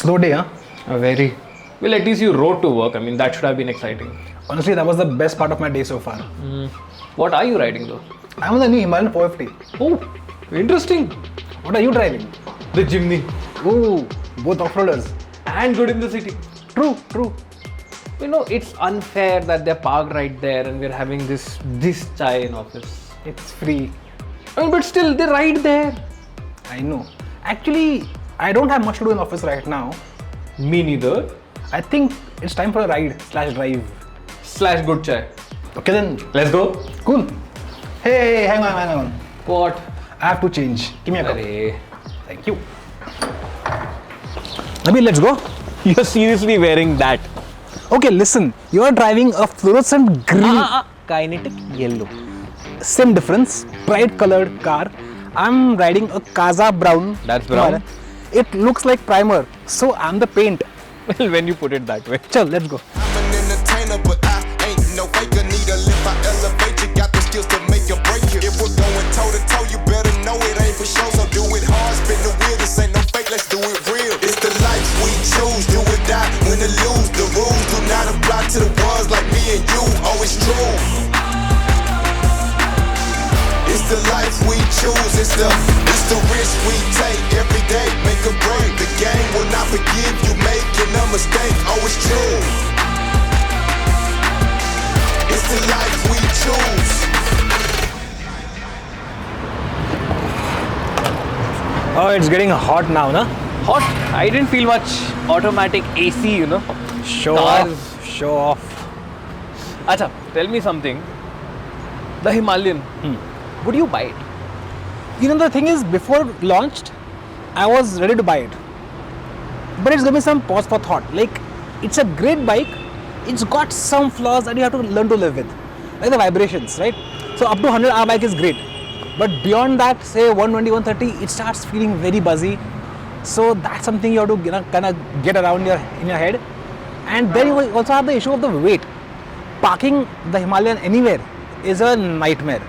Slow day, huh? Very. Well, at least you rode to work. I mean, that should have been exciting. Honestly, that was the best part of my day so far. What are you riding though? I'm on the new Himalayan 450. Oh, interesting. What are you driving? The Jimny. Ooh, both off-roaders. And good in the city. True, true. You know, it's unfair that they're parked right there and we're having this chai in office. It's free. I mean, but still, they're right there. I know. Actually, I don't have much to do in office right now. Me neither. I think it's time for a ride / drive. / good chai. Okay then. Let's go. Cool. Hey, hang on. What? I have to change. Give me a cup. Arey. Thank you. Nabil, let's go. You're seriously wearing that? Okay, listen. You are driving a fluorescent green. Kinetic yellow. Same difference. Bright colored car. I'm riding a Kaza brown. That's brown? It looks like primer. So I'm the paint. Well, when you put it that way. Chal, let's go. I'm an entertainer, but I ain't no faker. Need a lift, I elevate you. Got the skills to make you break you. If we're going toe to toe, you better know it ain't for show. So do it hard, spin the wheel. This ain't no fake, let's do it real. It's the life we choose, do or die. Win or lose, the rules do not apply to the ones like me and you. Oh, it's true. It's the life we choose. It's the risk we take every day. Make a break. The game will not forgive you making a mistake. Oh, it's true. It's the life we choose. Oh, it's getting hot now, na? Hot? I didn't feel much automatic AC, you know. Show Cars. off. Show off. Acha, tell me something. The Himalayan. Would you buy it? You know, the thing is, before launched, I was ready to buy it. But it's giving me some pause for thought. Like, it's a great bike. It's got some flaws that you have to learn to live with. Like the vibrations, right? So up to 100 our bike is great. But beyond that, say 120, 130, it starts feeling very buzzy. So that's something you have to kind of get around in your head. And then you also have the issue of the weight. Parking the Himalayan anywhere is a nightmare.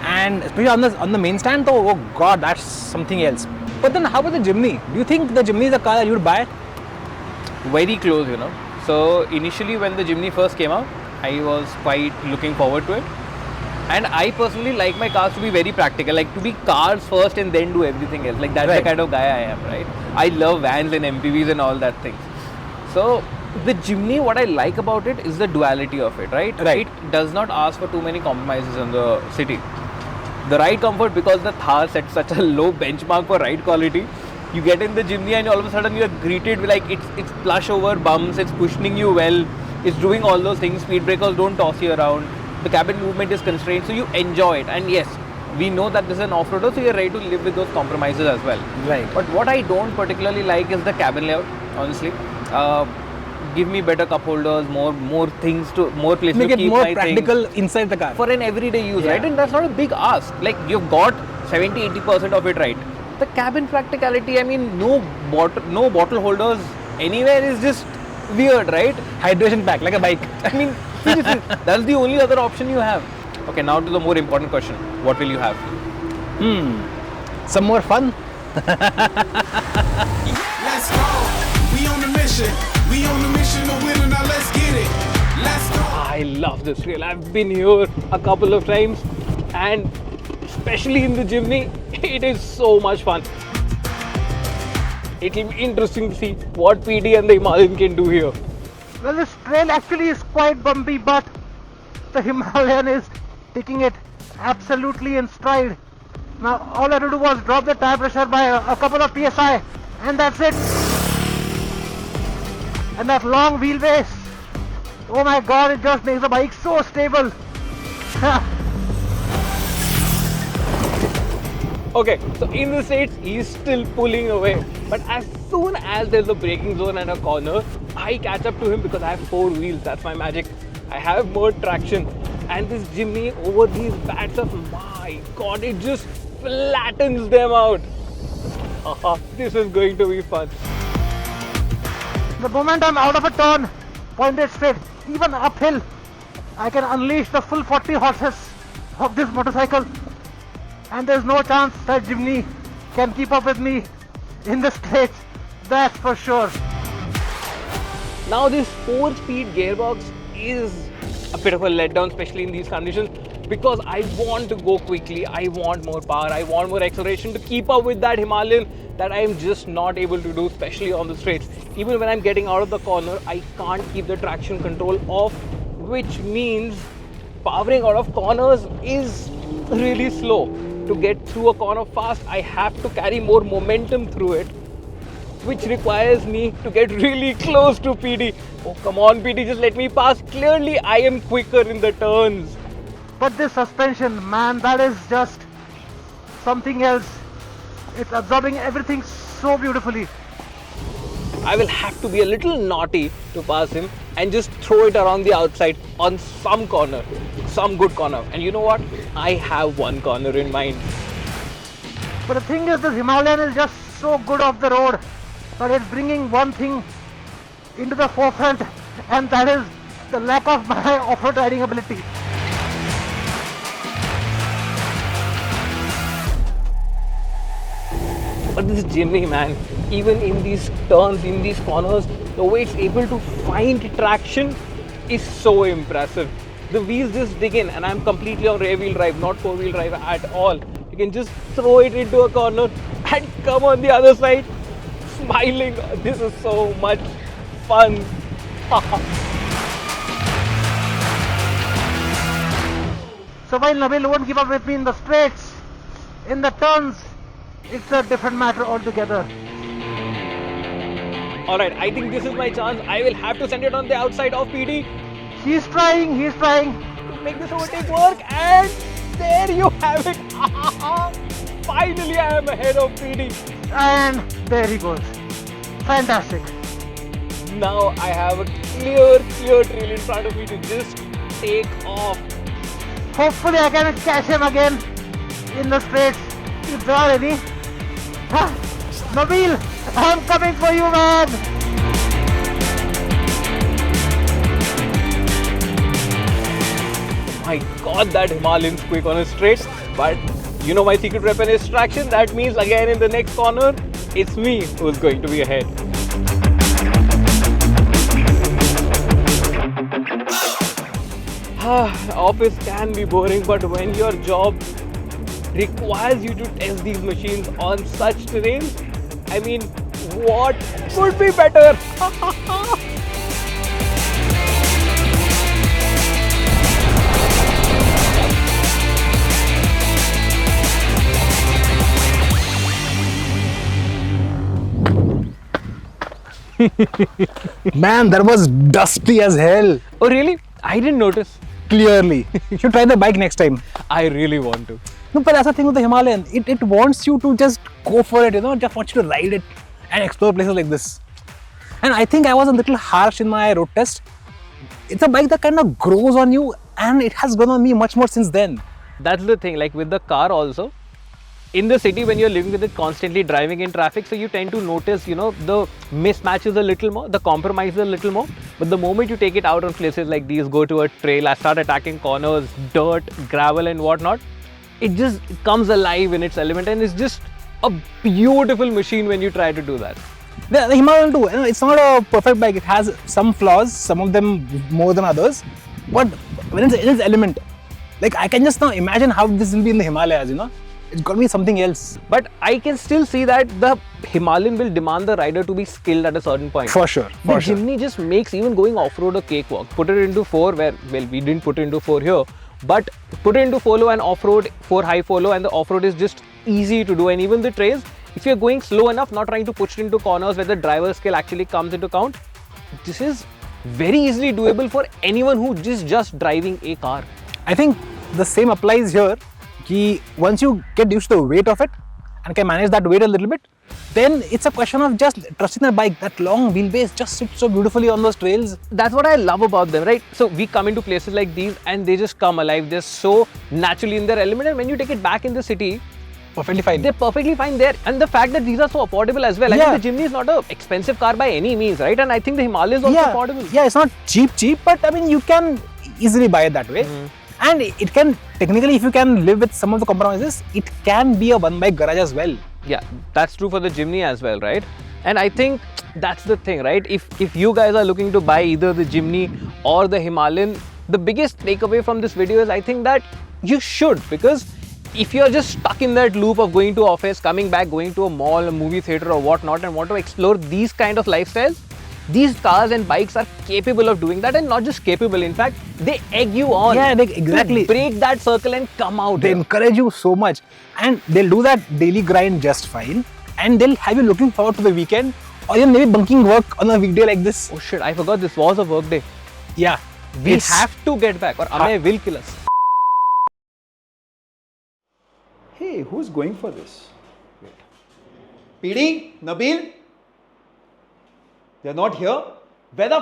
And especially on the main stand, though, oh god, that's something else. But then how about the Jimny? Do you think the Jimny is a car that you would buy? Very close, you know. So initially when the Jimny first came out, I was quite looking forward to it. And I personally like my cars to be very practical, like to be cars first and then do everything else. Like that's the kind of guy I am, right? I love vans and MPVs and all that things. So the Jimny, what I like about it is the duality of it, right? Right. It does not ask for too many compromises in the city. The ride comfort, because the Thar sets such a low benchmark for ride quality, you get in the Jimny and all of a sudden you are greeted with like it's plush over bumps, it's cushioning you well, it's doing all those things, speed breakers don't toss you around, the cabin movement is constrained, so you enjoy it. And yes, we know that this is an off-roader, so you're ready to live with those compromises as well. Right. But what I don't particularly like is the cabin layout, honestly. Give me better cup holders, more things to, more places Make to it keep more my practical things inside the car. for an everyday use, Yeah. right? And that's not a big ask. Like you've got 70-80% of it right. The cabin practicality, I mean, no bottle holders anywhere is just weird, right? Hydration pack, like a bike. I mean, seriously, that's the only other option you have. Okay, now to the more important question. What will you have? Some more fun. Let's go. We on the mission. We on the mission to win, now let's get it. Let's go. I love this trail. I've been here a couple of times and especially in the Jimny, it is so much fun. It will be interesting to see what PD and the Himalayan can do here. Well, this trail actually is quite bumpy, but the Himalayan is taking it absolutely in stride. Now, all I had to do was drop the tire pressure by a couple of psi, and that's it. And that long wheelbase, oh my god, it just makes the bike so stable. Okay, so in the States, he's still pulling away. But as soon as there's a braking zone and a corner, I catch up to him because I have 4 wheels. That's my magic. I have more traction. And this Jimny over these bats of, my god, it just flattens them out. This is going to be fun. The moment I'm out of a turn, pointed straight, even uphill, I can unleash the full 40 horses of this motorcycle. And there's no chance that Jimny can keep up with me in the straight. That's for sure. Now this 4-speed gearbox is a bit of a letdown, especially in these conditions, because I want to go quickly, I want more power, I want more acceleration to keep up with that Himalayan that I am just not able to do, especially on the straights. Even when I'm getting out of the corner, I can't keep the traction control off, which means powering out of corners is really slow. To get through a corner fast, I have to carry more momentum through it, which requires me to get really close to PD. Oh, come on, PD, just let me pass. Clearly, I am quicker in the turns. But this suspension, man, that is just something else. It's absorbing everything so beautifully. I will have to be a little naughty to pass him and just throw it around the outside on some corner, some good corner. And you know what? I have one corner in mind. But the thing is, this Himalayan is just so good off the road, but it's bringing one thing into the forefront, and that is the lack of my off-road riding ability. But this Jimny, man, even in these turns, in these corners, the way it's able to find traction is so impressive. The wheels just dig in, and I'm completely on rear wheel drive, not 4-wheel drive at all. You can just throw it into a corner and come on the other side smiling. This is so much fun. So while Nabil won't give up with me in the straights, in the turns, it's a different matter altogether. Alright, I think this is my chance. I will have to send it on the outside of PD He's trying. to make this overtake work, and there you have it. Finally, I am ahead of PD. And there he goes. Fantastic. Now I have a clear trail in front of me to just take off. Hopefully I can catch him again in the straights, if there are any. Huh? Nabil, I'm coming for you, man. My god, that Himalayan's quick on a straight. But you know my secret weapon is traction. That means again in the next corner, it's me who's going to be ahead. Office can be boring, but when your job requires you to test these machines on such terrains, I mean, what could be better? Man, that was dusty as hell. Oh really? I didn't notice. Clearly. You should try the bike next time. I really want to. No, but that's the thing with the Himalayan. It wants you to just go for it, you know, just wants you to ride it and explore places like this. And I think I was a little harsh in my road test. It's a bike that kind of grows on you, and it has grown on me much more since then. That's the thing, like with the car also. In the city, when you're living with it, constantly driving in traffic, so you tend to notice, you know, the mismatches a little more, the compromises a little more. But the moment you take it out on places like these, go to a trail, I start attacking corners, dirt, gravel and whatnot, it just comes alive in its element, and it's just a beautiful machine when you try to do that. The Himalayan too, you know, it's not a perfect bike. It has some flaws, some of them more than others. But when it's in its element, like I can just now imagine how this will be in the Himalayas, you know. It's got to be something else. But I can still see that the Himalayan will demand the rider to be skilled at a certain point. For sure. The Jimny just makes even going off-road a cakewalk. Put it into 4 where, well, we didn't put it into 4 here, but put it into 4 low and off-road, 4 high, 4 low, and the off-road is just easy to do. And even the trails, if you're going slow enough, not trying to push it into corners where the driver's skill actually comes into account, this is very easily doable for anyone who is just driving a car. I think the same applies here. Once you get used to the weight of it and can manage that weight a little bit, then it's a question of just trusting the bike. That long wheelbase just sits so beautifully on those trails. That's what I love about them, right? So we come into places like these and they just come alive. They're so naturally in their element, and when you take it back in the city, Perfectly fine. they're perfectly fine there. And the fact that these are so affordable as well. I think the Jimny is not an expensive car by any means, right? And I think the Himalaya is also affordable. Yeah, it's not cheap, but I mean, you can easily buy it that way. And it can, technically, if you can live with some of the compromises, it can be a one-bike garage as well. Yeah, that's true for the Jimny as well, right? And I think that's the thing, right? If you guys are looking to buy either the Jimny or the Himalayan, the biggest takeaway from this video is I think that you should, because if you're just stuck in that loop of going to office, coming back, going to a mall, a movie theater or whatnot, and want to explore these kind of lifestyles, these cars and bikes are capable of doing that, and not just capable, in fact, they egg you on. Yeah, exactly. To break that circle and come out. They here. encourage you so much, and they'll do that daily grind just fine, and they'll have you looking forward to the weekend, or even maybe bunking work on a weekday like this. Oh shit, I forgot this was a work day. Yeah, We have to get back or Amay will kill us. Hey, who's going for this? Wait. PD? Nabil? They're not here? Where the